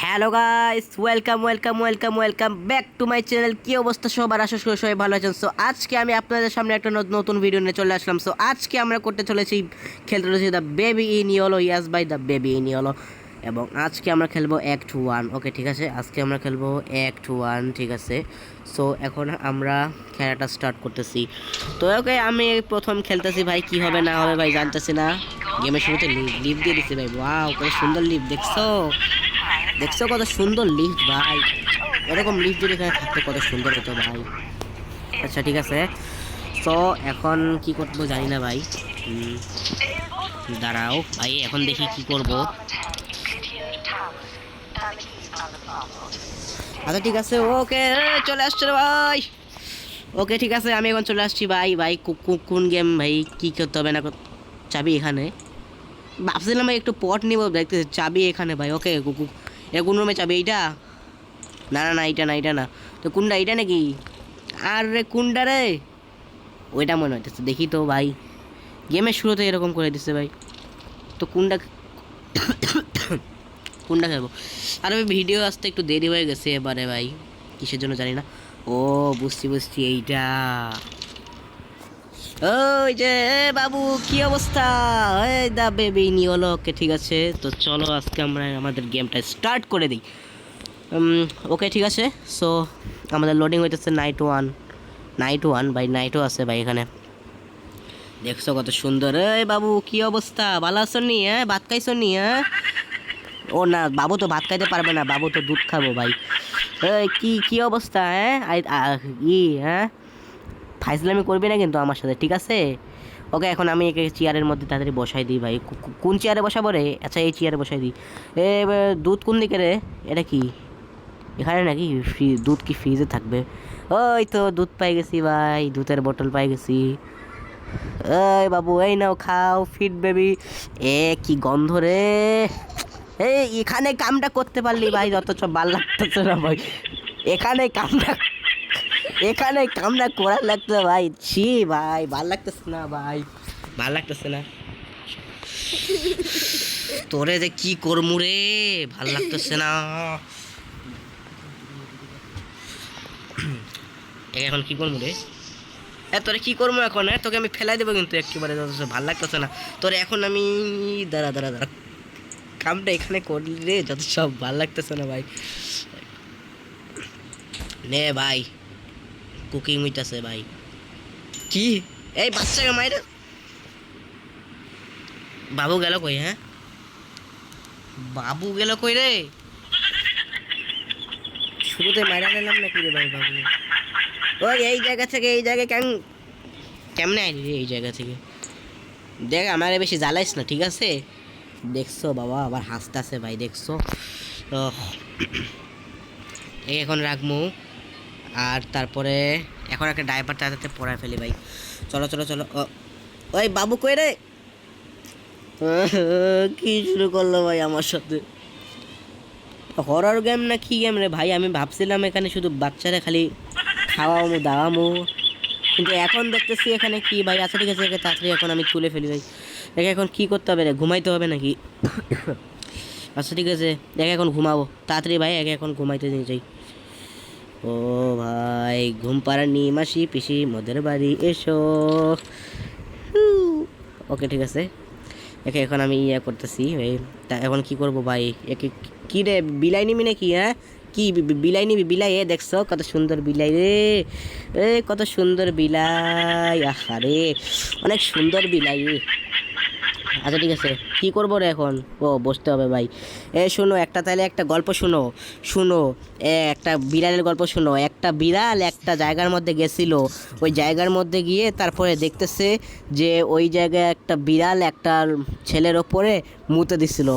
Hello guys, welcome back to my channel. কি অবস্থা সবার? আশা করি সবাই ভালো আছেন। সো আজকে আমি আপনাদের সামনে একটা নতুন ভিডিও নিয়ে চলে আসলাম। সো আজকে আমরা করতে চলেছি, খেলতে চলেছি দ্য বেবি ইন ইয়েলো। ইয়াস ভাই, দ্য বেবি ইন ইয়েলো। এবং আজকে আমরা খেলবো অ্যাক্ট 1। ওকে ঠিক আছে, আজকে আমরা খেলবো অ্যাক্ট 1, ঠিক আছে। সো এখন আমরা খেলাটা স্টার্ট করতেছি। তো ওকে, আমি প্রথম খেলতেছি ভাই, কি হবে না হবে ভাই জানতেছি না। গেমের শুরুতে লিফট দিয়ে দিচ্ছে ভাই। ওয়াও, কত সুন্দর লিফট, দেখছো কত সুন্দর লিফট ভাই। এরকম লিফট যদি এখানে থাকতে কত সুন্দর হতো ভাই। আচ্ছা ঠিক আছে, তো এখন কি করবো জানি না ভাই। দাঁড়াও ভাই, এখন দেখি কি করব। আচ্ছা ঠিক আছে, ওকে চলে আসছে রে ভাই। ওকে ঠিক আছে, আমি এখন চলে আসছি ভাই। কোন গেম ভাই, কি করতে হবে না চাবি এখানে। ভাবছিলাম ভাই একটু পট নিব, দেখতেছি চাবি এখানে ভাই। ওকে, কোন রুমে চাবি? এইটা না, এটা না। তো কোনটা, এইটা নাকি? আর রে কোনটা রে? ওইটা মনে হইতেছে, দেখি তো ভাই। গেমের শুরুতে এরকম করে দিচ্ছে ভাই। তো কোনটা কোনটা খেলবো? আর ভাই ভিডিও আসতে একটু দেরি হয়ে গেছে এবারে ভাই, কিসের জন্য জানি না। ও বুঝছি, এইটা। ওই যে বাবু, কি অবস্থা? এই দা বেবি নিয়ে হলো। ওকে ঠিক আছে, তো চলো আজকে আমরা আমাদের গেমটা স্টার্ট করে দিই। ওকে ঠিক আছে, সো আমাদের লোডিং হইতেছে নাইট ওয়ান ভাই। নাইটও আছে ভাই এখানে, দেখছো কত সুন্দর। এই বাবু, কি অবস্থা? ভালো আছো নি? ভাত খাইছো নি? ও না, বাবু তো ভাত খাইতে পারবে না, বাবু তো দুধ খাবো ভাই। এই কি অবস্থা? ফাইজলামি করবি না কিন্তু আমার সাথে, ঠিক আছে? ওকে, এখন আমি একে চেয়ারের মধ্যে তাড়াতাড়ি বসাই দিই ভাই। কোন চেয়ারে বসাবো রে? আচ্ছা, এই চেয়ারে বসাই দিই। দুধ কোন দিকে রে? এটা কি এখানে নাকি? দুধ কি ফ্রিজে থাকবে? ওই তো দুধ পাই গেছি ভাই, দুধের বোতল পাই গেছি। এই বাবু, এই নাও খাও, ফিট বেবি। কি গন্ধ রে! এই এখানে কামটা করতে পারলি ভাই, অথচ ভাল লাগতেছে না ভাই। এখানে কামটা করার লাগতো ভাই। ছি ভাই, ভাল লাগতেছে না ভাই, ভাল লাগতেছে না। তোরে যে কি করমু রে, ভাল লাগতেছে না। এখন কি করবো রে? তোরে কি করবো এখন? তোকে আমি ফেলাই দেবো কিন্তু একেবারে, ভাল লাগতেছে না। তোরে এখন আমি দাঁড়া কামটা এখানে করলি রে, যত সব ভাল লাগতেছে না ভাই। নে ভাই, কুকিং হইতেছে ভাই। কি এই বাচ্চাকে মাইরে? বাবু গেল কই? বাবু গেল কই রে? শুরুতে মাইরা নিলাম নাকি রে ভাই বাবু? ওই এই জায়গা থেকে এই জায়গায় কেমনে আইলি রে এই জায়গা থেকে? দেখ, আমারে বেশি জ্বালাইস না, ঠিক আছে? দেখছো বাবা, আবার হাসতেছে ভাই, দেখছো? এই এখন রাখবো। আর তারপরে এখন একটা ডাইপার তাড়াতাড়ি পরায় ফেলি ভাই। চলো। ওই বাবু কই রে? কি শুরু করলো ভাই আমার সাথে? হরর গেম না কি গেম রে ভাই? আমি ভাবছিলাম এখানে শুধু বাচ্চারা খালি খাওয়ামো দাওয়ামো, কিন্তু এখন দেখতেছি এখানে কি ভাই। আচ্ছা ঠিক আছে, তাড়াতাড়ি এখন আমি তুলে ফেলি ভাই। দেখে এখন কি করতে হবে রে? ঘুমাইতে হবে নাকি? আচ্ছা ঠিক আছে, দেখে এখন ঘুমাবো তাড়াতাড়ি ভাই। এখন ঘুমাইতে নিয়ে যাই। ও ভাই, ঘুম পাড়ানি মাসি পিসি মোদের বাড়ি এসো। ওকে ঠিক আছে, এখন আমি করতেছি ভাই। তা এখন কি করব ভাই? একে কি রে, বিলাই নিবি নাকি? কি বিলাই নিবি? বিলাই দেখছো কত সুন্দর বিলাই রে! কত সুন্দর বিলাই, আরে অনেক সুন্দর বিলাই। আচ্ছা ঠিক আছে, কি করবো রে এখন? ও বসতে হবে ভাই। শোনো একটা, তাহলে একটা গল্প শুনো। একটা বিড়ালের গল্প শুনো। একটা বিড়াল একটা জায়গার মধ্যে গেছিল। ওই জায়গার মধ্যে গিয়ে তারপরে দেখতেছে যে ওই জায়গায় একটা বিড়াল একটা ছেলের ওপরে মুতে দিছিল।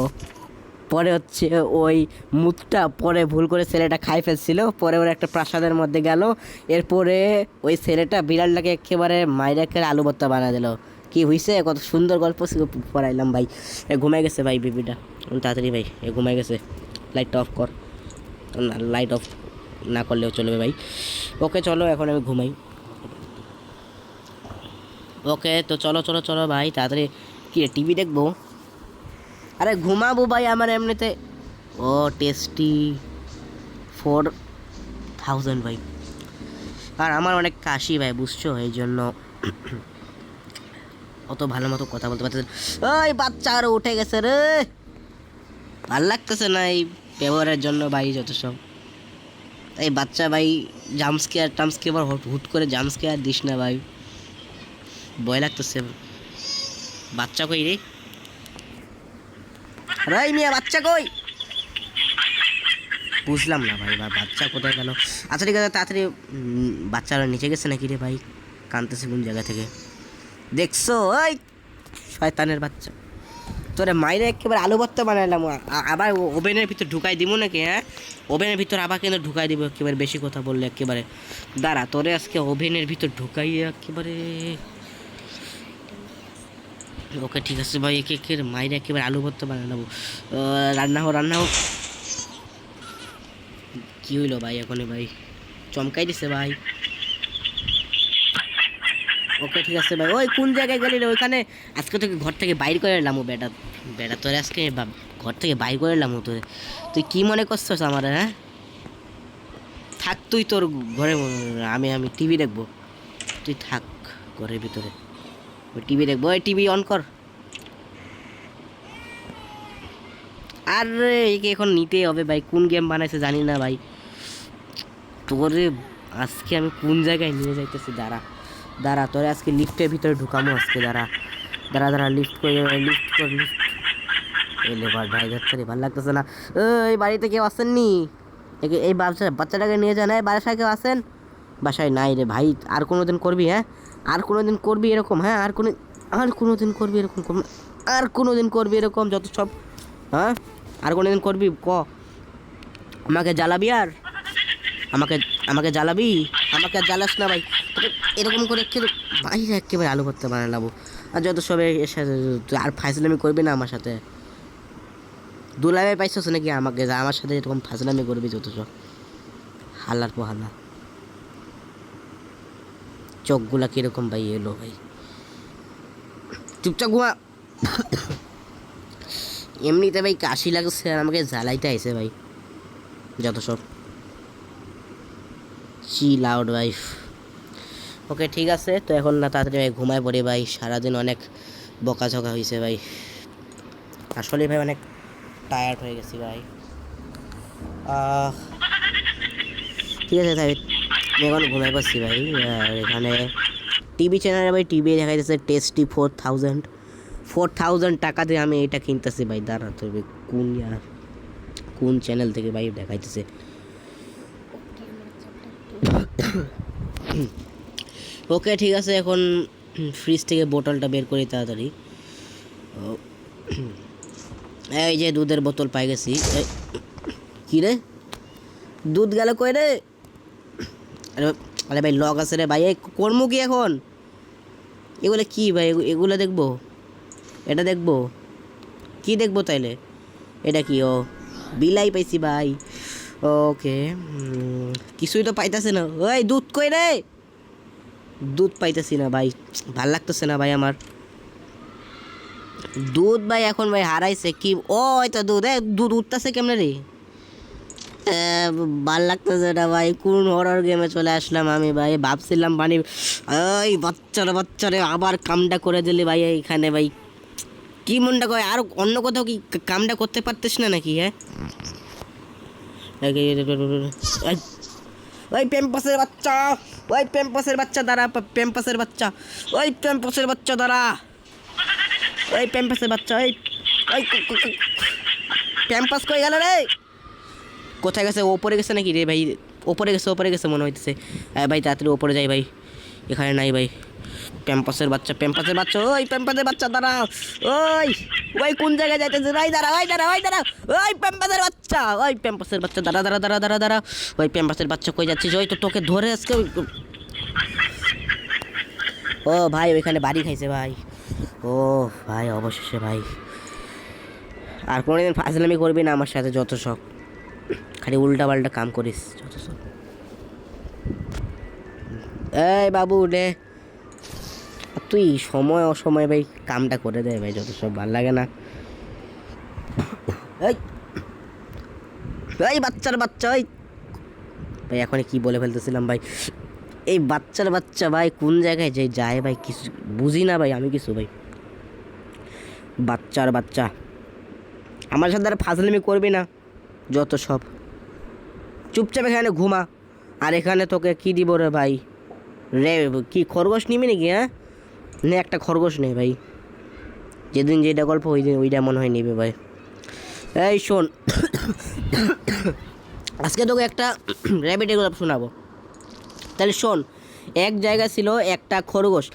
পরে হচ্ছে ওই মুতটা পরে ভুল করে ছেলেটা খাই ফেলছিল। পরে ওরা একটা প্রাসাদের মধ্যে গেল। এরপরে ওই ছেলেটা বিড়ালটাকে একেবারে মাইরাকে আলু ভর্তা বানা দিল। কি হয়েছে? কত সুন্দর গল্প পড়াইলাম ভাই। ঘুমাই গেছে ভাই বেবিটা, তাড়াতাড়ি ভাই ঘুমাই গেছে। লাইটটা অফ কর। না, লাইট অফ না করলেও চলবে ভাই। ওকে চলো, এখন আমি ঘুমাই। ওকে, তো চলো ভাই তাড়াতাড়ি। কি টিভি দেখবো? আরে ঘুমাবো ভাই, আমার এমনিতে ও টেস্টি 4000 ভাই। আর আমার অনেক কাশি ভাই বুঝছো, এই জন্য অত ভালো মতো কথা বলতে পারতেছে। ওই বাচ্চা আরো উঠে গেছে রে, ভাল লাগতেছে না এই ব্যবহারের জন্য ভাই যত সব। এই বাচ্চা ভাই জাম্পস্কেয়ার টাম্পস্কেয়ার হুট করে জাম্পস্কেয়ার দিস না ভাই, ভয় লাগতেছে। বাচ্চা কই রে, রাই মিয়া বাচ্চা কই, বুঝলাম না ভাই বা বাচ্চা কোথায় গেল। আচ্ছা ঠিক আছে তাড়াতাড়ি, বাচ্চারা নিচে গেছে নাকি রে ভাই, কানতেছে কোন জায়গা থেকে দেখছো? ওই শয়তানের বাচ্চা, তোরে মাইরে একেবারে আলু ভর্তা বানাইলাম, আবার ওভেনের ভিতর ঢুকাই দিব নাকি? হ্যাঁ ওভেনের ভিতর আবার কিন্তু ঢুকাই দিব, একেবারে বেশি কথা বললে একেবারে। দাঁড়া তোরে আজকে ওভেনের ভিতর ঢুকাই একেবারে। ওকে ঠিক আছে ভাই, একে একে মাইরে একেবারে আলু ভর্তা বানাই নেবো। রান্না হোক। কী হইলো ভাই এখনই ভাই, চমকাই দিছে ভাই। ওকে ঠিক আছে ভাই। ওই কোন জায়গায় গেলি রে? ওইখানে আজকে তোকে ঘর থেকে বাইর করে এলাম, বেটা বেটা তোরে আজকে ঘর থেকে বাইর করে এলাম তোরে। তুই কি মনে করছিস আমার? হ্যাঁ থাক তুই তোর ঘরে, আমি টিভি দেখবো, তুই থাক ঘরের ভিতরে, ওই টিভি দেখবো। ওই টিভি অন কর। আরে একে এখন নিতেই হবে ভাই, কোন গেম বানাইছে জানি না ভাই। তোরে আজকে আমি কোন জায়গায় নিয়ে যাইতেছি, দাঁড়া তোরে আজকে লিফটের ভিতরে ঢুকামো আজকে। দাঁড়া লিফট এলে ভাই যাচ্ছে রে, ভালো লাগতেছে না। এই বাড়িতে কেউ আসেননি? এই বাচ্চাটাকে নিয়ে যান। বাসায় কেউ আসেন? বাসায় নাই রে ভাই। আর কোনো দিন করবি? হ্যাঁ আর কোনো দিন করবি এরকম? হ্যাঁ আর কোনো দিন করবি এরকম? আর কোনো দিন করবি এরকম যত সব? হ্যাঁ আর কোনো দিন করবি? আমাকে জ্বালাবি? আর আমাকে জ্বালাবি? আমাকে আর জ্বালাস না ভাই, এরকম করে বাইরে একেবারে আলু ভর্তা বানাই নেবো। আর যত সবে এর সাথে আর ফাইজলামি করবি না আমার সাথে। দুলাভাই পাইছিস নাকি আমাকে আমার সাথে এরকম ফাজলামি করবি যত সব? হাল্লার পো হাল্লা, চোখগুলা কিরকম ভাই এলো ভাই, চুপচাপ ঘুমা। এমনিতে ভাই কাশি লাগছে আর আমাকে জ্বালাইতে আইসে ভাই যত সব। চিল আউট ভাই। ওকে ঠিক আছে, তো এখন না তাড়াতাড়ি ভাই ঘুমায় পড়ি ভাই, সারাদিন অনেক বকাঝকা হয়েছে ভাই, আসলে ভাই অনেক টায়ার্ড হয়ে গেছি ভাই। ঠিক আছে তাই আমি এখন ঘুমাই পাচ্ছি ভাই। আর এখানে টিভি চ্যানেলে ভাই টিভি দেখাইতেছে টেস্টি 4000 টাকা দিয়ে আমি এটা কিনতেছি ভাই। দাঁড়া তো কোন চ্যানেল থেকে ভাই দেখাইতেছে। ওকে ঠিক আছে, এখন ফ্রিজ থেকে বোতলটা বের করি তাড়াতাড়ি। এই যে দুধের বোতল পাই গেছি। কী রে দুধ গেল কই রে? আরে ভাই লক আছে রে ভাই, এই কর্ম কি এখন? এগুলো কি ভাই? এগুলো দেখবো? এটা দেখবো? কি দেখবো তাইলে? এটা কি? ও বিলাই পাইছি ভাই। ওকে কিছুই তো পাইতেছে না। ওই দুধ কই রে? দুধ পাইতেছি না ভাই, ভাল লাগতেছে না ভাই আমার দুধ ভাই। এখন ভাই হারাইছে কি? ও তো দুধ উঠতেছে কেমনে রে? ভাল লাগতেছে না ভাই, কোন হরর গেমে চলে আসলাম আমি ভাই। ভাবছিলাম মানে ওই বাচ্চারে আবার কামটা করে দিলি ভাই এইখানে ভাই। কি মনটা করে আর অন্য কোথাও কি কামটা করতে পারতিস না নাকি? হ্যাঁ ওই প্যাম্পাসের বাচ্চা, ওই প্যাম্পাসের বাচ্চা দাঁড়া, প্যাম্পাসের বাচ্চা, ওই প্যাম্পাসের বাচ্চা দাঁড়া, ওই প্যাম্পাসের বাচ্চা, ওই প্যাম্পাস কই গেল রে? কোথায় গেছে? ওপরে গেছে নাকি রে ভাই? ওপরে গেছে মনে হইতেছে ভাই, তাড়াতাড়ি ওপরে যাই ভাই, এখানে নাই ভাই। প্যাম্পাসের বাচ্চা, ওই প্যাম্পাসের বাচ্চা দাঁড়া, ওই কোন জায়গায় যাইতেছে ভাই? দাঁড়া ওই প্যাম্পাসের বাচ্চা, দাঁড়া ওই প্যাম্পাসের বাচ্চা কই যাচ্ছিস? ওই তো তোকে ধরে আজকে। ও ভাই ওইখানে বাড়ি খাইছে ভাই। ও ভাই অবশেষে ভাই, আর কোনোদিন ফাজলামি করবি না আমার সাথে যত সব, খালি উল্টা পাল্টা কাম করিস যত সব। এই বাবু রে, তুই সময় অসময় ভাই কামটা করে দেয় ভাই যত সব, ভাল লাগে না। এই এই বাচ্চার বাচ্চা ওই ভাই এখন কি বলে ফেলতেছিলাম ভাই, এই বাচ্চার বাচ্চা ভাই কোন জায়গায় যে যায় ভাই কিছু বুঝি না ভাই আমি কিছু ভাই। বাচ্চার বাচ্চা আমার সাথে আর ফাজলামি করবি না, যত সব চুপচাপ এখানে ঘুমা। আর এখানে তোকে কি দিব রে ভাই, রে কি খরগোশ নিবি নাকি? হ্যাঁ নে একটা খরগোশ নেই ভাই, যেদিন যেটা গল্প ওই দিন ওইটা মনে হয় নেবে ভাই। এই শোন আজকে তোকে একটা র্যাবিটের গল্প শোনাবো। তাহলে শোন, এক জায়গা ছিল একটা খরগোশ,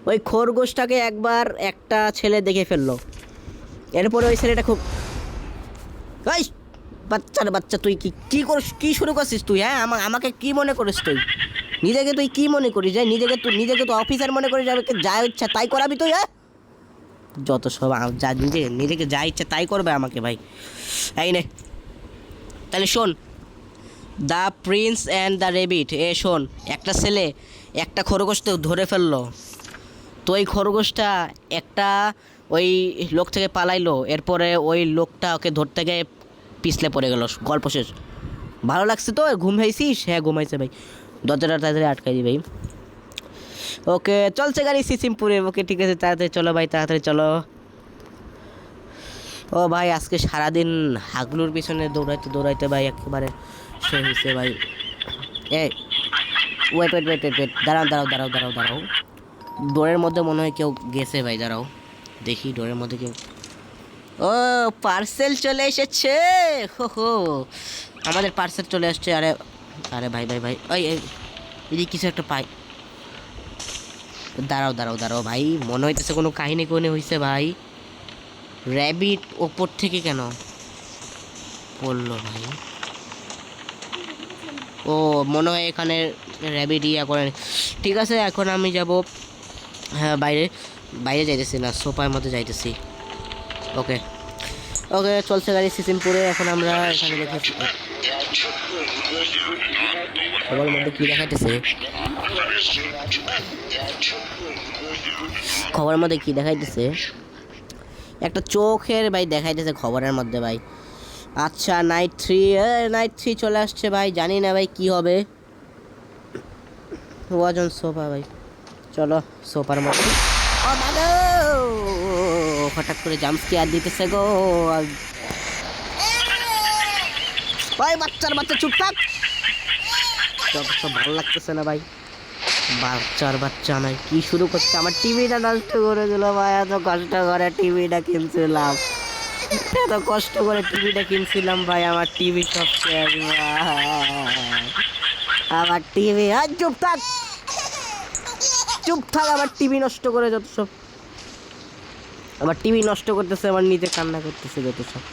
ওই খরগোশটাকে একবার একটা ছেলে দেখে ফেললো। এরপরে ওই ছেলেটা খুব এই বাচ্চার বাচ্চা তুই কি কি করিস, কী শুরু করছিস তুই? হ্যাঁ আমাকে কি মনে করিস তুই? নিজেকে তুই কি মনে করিস? নিজেকে তো অফিসার মনে করিস, আমাকে যা ইচ্ছা তাই করাবি তুই? হ্যাঁ যত সব যা নিজেকে যা ইচ্ছা তাই করবে আমাকে ভাই। এই নে তাহলে শোন, the Prince and the rabbit. শোন, একটা ছেলে একটা খরগোশ তো ধরে ফেললো, তো ওই খরগোশটা একটা ওই লোক থেকে পালাইলো, এরপরে ওই লোকটা ওকে ধরতে গিয়ে পিছলে পড়ে গেল, গল্প শেষ। ভালো লাগছে তো? ঘুমাইছিস? হ্যাঁ ঘুমাইছে ভাই, দরজাটা তাড়াতাড়ি আটকাই দি ভাই। ওকে চলছে গাড়ি সিসিমপুরে, ওকে ঠিক আছে তাড়াতাড়ি চলো ভাই, তাড়াতাড়ি চলো। ও ভাই আজকে সারাদিন হাগলুর পিছনে দৌড়াইতে দৌড়াইতে ভাই একেবারে সে হয়েছে ভাই। ওয়েট ওয়েট ওয়েট ওয়েট দাঁড়াও দাঁড়াও দাঁড়াও দাঁড়াও দাঁড়াও, ডোরের মধ্যে মনে হয় কেউ গেছে ভাই, দাঁড়াও দেখি ডোরের মধ্যে কেউ। ও পার্সেল চলে এসেছে, হো আমাদের পার্সেল চলে আসছে। আরে আরে ভাই ভাই ভাই ওই এই কিছু একটা পাই। দাঁড়াও দাঁড়াও দাঁড়াও ভাই, মনে হইতেছে কোনো কাহিনী হয়েছে ভাই। র্যাবিট ওপর থেকে কেন পড়লো ভাই? ও মনে হয় এখানে র্যাবিট ইয়া করে। ঠিক আছে এখন আমি যাব, হ্যাঁ বাইরে বাইরে যাইতেছি না, সোফার মধ্যে যাইতেছি। ওকে ওকে চলছে গাড়ি সিসিমপুরে। এখন আমরা এখানে দেখেছি খবরের মধ্যে কী দেখাইতেছে, খবরের মধ্যে কী দেখাইতেছে, একটা চোখের ভাই দেখাইতেছে খবরের মধ্যে ভাই। আচ্ছা নাইট 3 চলে আসছে ভাই, জানি না ভাই কি হবে। ওয়াজন সোফা ভাই, চলো সোফার মধ্যে। হঠাৎ করে জাম্পস্কেয়ার দিতেছে গো ভাই, বাচ্চার বাচ্চা চুপ থাক, সব ভালো লাগতেছে না ভাই। বাচ্চার বাচ্চা নাই কি শুরু করছে, আমার টিভিটা নষ্ট করে দিল ভাই। এত কষ্ট করে টিভিটা কিনছিলাম, এত কষ্ট করে টিভিটা কিনছিলাম ভাই, আমার টিভি সব শেষ ভাই। আমার টিভি আর চুপ থাক চুপ থাক, আমার টিভি নষ্ট করে যত সব, আমার টিভি নষ্ট করতেছে, আমার নিজে কান্না করতেছে যত সব।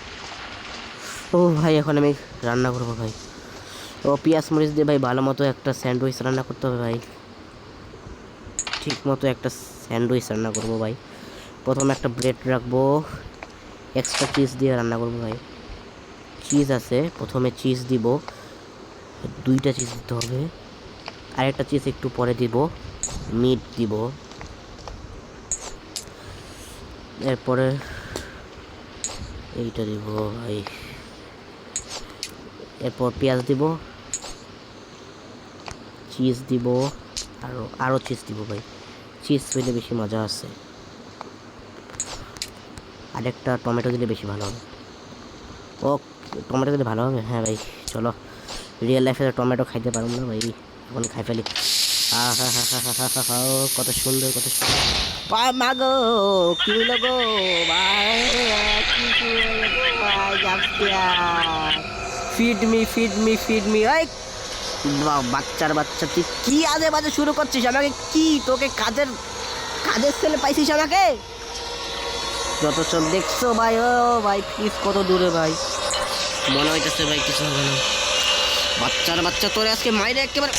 ও ভাই এখন আমি রান্না করবো ভাই। ও পেঁয়াজ মরিচ দিয়ে ভাই ভালো মতো একটা স্যান্ডউইচ রান্না করতে হবে ভাই, ঠিক মতো একটা স্যান্ডউইচ রান্না করবো ভাই। প্রথমে একটা ব্রেড রাখবো, এক্সট্রা চিজ দিয়ে রান্না করবো ভাই। চিজ আছে, প্রথমে চিজ দিব, 2টা চিজ দিতে হবে, আরেকটা চিজ একটু পরে দিব, মিট দিব, এরপরে এইটা দিব ভাই, এরপর পেঁয়াজ দিব, চিজ দিব, আরও চিজ দিব ভাই, চিজ দিলে বেশি মজা আছে, আরেকটা টমেটো দিলে বেশি ভালো হবে। ও টমেটো দিলে ভালো হবে, হ্যাঁ ভাই চলো। রিয়েল লাইফে টমেটো খাইতে পারবো না ভাই, এখন খাই ফেলি। কত সুন্দর কত সুন্দর মাগো, কি লগো ভাই, feed me feed me feed me. ওই বাচ্চার বাচ্চা তুই কি আজে বাজে শুরু করছিস? আমাকে কি তোকে কাজের ছেলে পাইছিস আমাকে? যত সব দেখছো ভাই, ও ভাই প্লিজ কত দূরে ভাই, মনে হইতেছে ভাই কিছু হবে না। বাচ্চার বাচ্চা তোরে আজকে মাইরে একেবারে।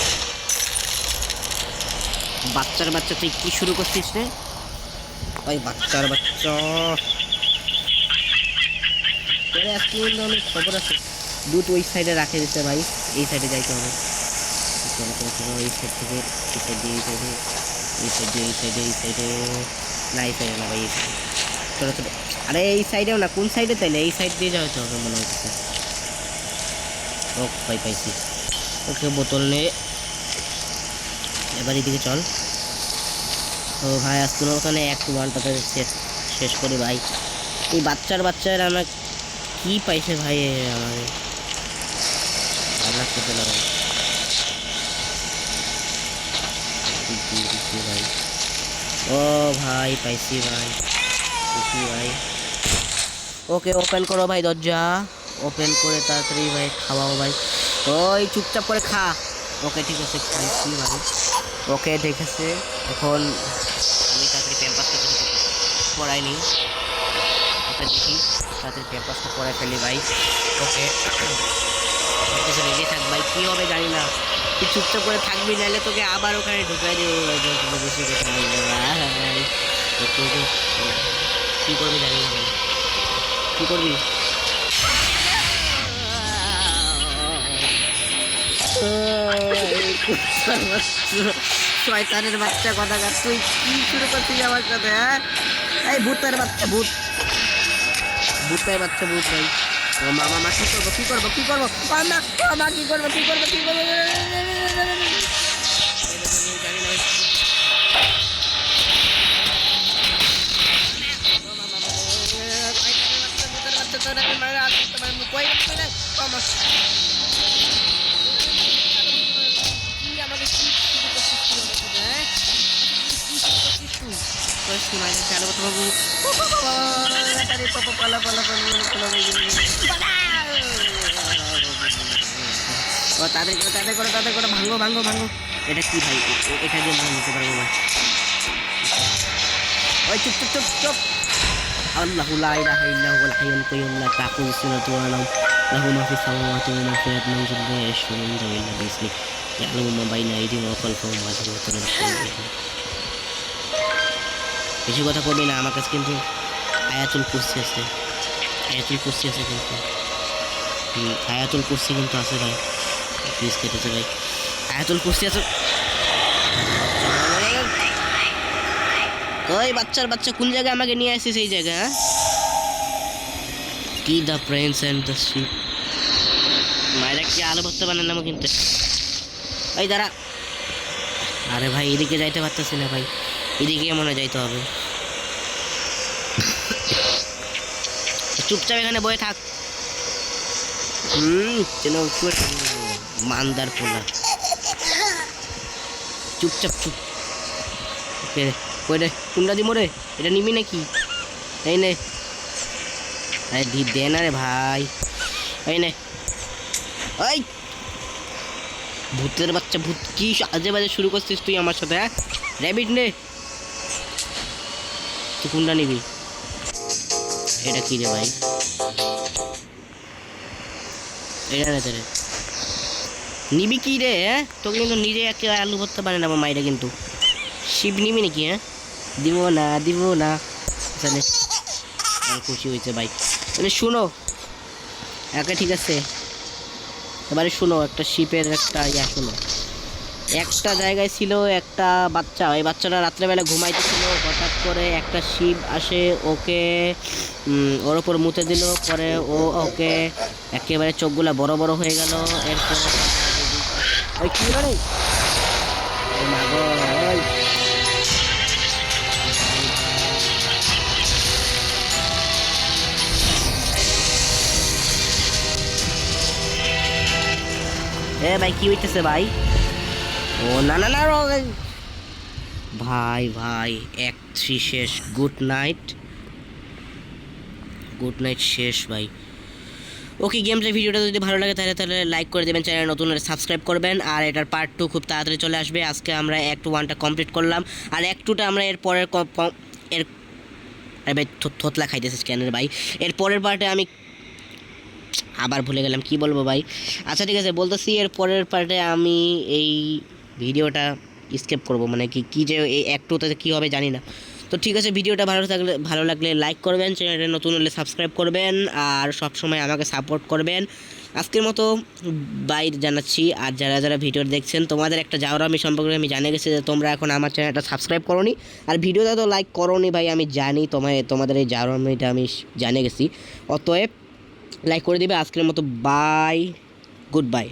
বাচ্চার বাচ্চা তুই কি শুরু করছিস রে ভাই? বাচ্চার বাচ্চা তোরে আজকে অনেক খবর আছে। দুধ ওই সাইডে রাখে দিতে ভাই, এই সাইডে যাইতে হবে। চলো চলো চলো, এই সাইড থেকে এই সাইড দিয়ে এই সাইডে এই সাইডে এই সাইডে এই সাইডে না, এই সাইডে না ভাই, এই সাইডে চলো চলো। আরে এই সাইডেও না, কোন সাইডে? তাইলে এই সাইড দিয়ে যাওয়াতে হবে মনে হচ্ছে। ও ভাই পাইছি। ওকে বোতল নে, এবার এদিকে চল। ও ভাই আজকে ওখানে একটু ওয়ানটাতে শেষ করি ভাই। এই বাচ্চার আমার কি পাইছে ভাই, আমার আপনার করতে লাগে ভাই। ও ভাই পাইছি ভাই, খুশি ভাই। ওকে ওপেন করো ভাই, দরজা ওপেন করে তাড়াতাড়ি ভাই খাওয়াও ভাই। ওই চুপচাপ করে খা। ওকে ঠিক আছে খাইছি ভাই। ওকে ঠিক আছে, এখন আমি তাড়াতাড়ি প্যাম্পাসটা পড়াইনি। ওকে দেখি তাড়াতাড়ি প্যাম্পাসটা পড়াই ফেলি ভাই। ওকে রেডি থাক ভাই, কী হবে জানি না, তুই চুপচাপ করে থাকবি, নাহলে তোকে আবার ওখানে ঢুকাই দেবো বেশি কথা ভাই। কী করবি জানি না ভাই, কী করবি? শয়তানের বাচ্চা কথা, তুই কি শুরু করছিস আমার সাথে? হ্যাঁ এই ভূতের বাচ্চা, ভূতের বাচ্চা ভূত ভাই। ও মামা মা কি করবো কি করবো কি করবো মা কি করবো কি করবো কি করবো? তাদের করে ভাঙো ভাঙো ভাঙো। এটা কি ভাই, এটা দিয়ে ভাঙা নিতে পারবো ভাই। ওই চুপ চুপ চুপ চুপ। আল্লাহু লা ইলাহা ইল্লা হুয়াল হাইয়ুল কাইয়্যুম লা তাখুযুহু সিনাতুন ওয়া লা নাওম লাহু মা ফিস সামাওয়াতি ওয়া মা ফিল আরদি মান যাল্লা ইয়াশউরুন ইল্লা বিইসমিহি ইয়া'লামু মা বাইনা আইদিহিম ওয়া খালফাহুম ওয়া লা ইয়াহিতুনা বিশাইইন। বেশি কথা বলবি না, আমার কাছে কিন্তু আয়াতুল কুরসি আছে, আয়াতুল কুরসি আছে কিন্তু, আয়াতুল কুরসি কিন্তু আছে ভাই। প্লিজ কেটেছে ভাই, আয়াতুল কুরসি আছে। ওই বাচ্চা কোন জায়গায় আমাকে নিয়ে আসিস? এই জায়গা কি the Prince and the ship. মায়েরা কি আলো ভর্তা বানালাম কিন্তু। এই দাঁড়া, আরে ভাই এদিকে যাইতে পারতেছি না ভাই, এদিকে মনে যাইতে হবে। চুপচাপ এখানে বয়ে থাক। মানদার পোলা, চুপচাপ চুপ। ওই রে কুন্ডা দি মোরে, এটা নিবি নাকি? এই নে, দে না রে ভাই, এই নে। ওই ভূতের বাচ্চা, ভূত কি আজে বাজে শুরু করছিস তুই আমার সাথে? হ্যাঁ র্যাবিট নে, তুই কুন্ডা নিবি? এটা কি রে ভাই, এটা না তোরে নিবি কি রে? হ্যাঁ তোকে কিন্তু নিজে একে আলু ভর্তা বানিয়ে নেবো মাইরে কিন্তু। শিব নিবি নাকি? হ্যাঁ দিব না তাহলে। খুশি হয়েছে ভাই, তাহলে শুনো একে, ঠিক আছে এবারে শুনো, একটা শিপের একটা শোনো। একটা জায়গায় ছিল একটা বাচ্চা, ওই বাচ্চাটা রাত্রেবেলা ঘুমাইতেছিল, হঠাৎ করে একটা শিব আসে, ওকে ওর ওপর মুতে দিল, পরে ওকে একেবারে চোখগুলা বড় বড় হয়ে গেল। এরপরে ওই কি রে এ ভাই কি হইতেছে ভাই? ও না ভাই 1-3 শেষ। গুড নাইট শেষ ভাই। ওকে গেমসের ভিডিওটা যদি ভালো লাগে তাহলে লাইক করে দেবেন, চ্যানেল নতুন হলে সাবস্ক্রাইব করবেন। আর এটার পার্ট 2 খুব তাড়াতাড়ি চলে আসবে। আজকে আমরা অ্যাক্ট 1টা কমপ্লিট করলাম, আর অ্যাক্ট 2টা আমরা এর পরের ভাই থতলা খাইতেছে স্ক্যানের ভাই। এর পরের পার্টে আমি আবার ভুলে গেলাম কি বলবো ভাই। আচ্ছা ঠিক আছে বলতেছি, এর পরের পার্টে আমি এই ভিডিওটা স্কিপ করব, মানে কি যে এই অ্যাক্ট 2তে কী হবে জানি না। তো ঠিক আছে, ভিডিওটা ভালো লাগলে লাইক করবেন, চ্যানেলটা নতুন হলে সাবস্ক্রাইব করবেন, আর সব সময় আমাকে সাপোর্ট করবেন। আজকের মতো বাই জানাচ্ছি। আর যারা ভিডিও দেখছেন, তোমাদের একটা জাউরামি সম্পর্কে আমি জানে গেছি যে তোমরা এখন আমার চ্যানেলটা সাবস্ক্রাইব করোনি, আর ভিডিওটা তো লাইক করোনি ভাই, আমি জানি তোমাদের এই জাউরামিটা আমি জানে গেছি। অতএব লাইক করে দিবে। আজকের মতো বাই। Good bye.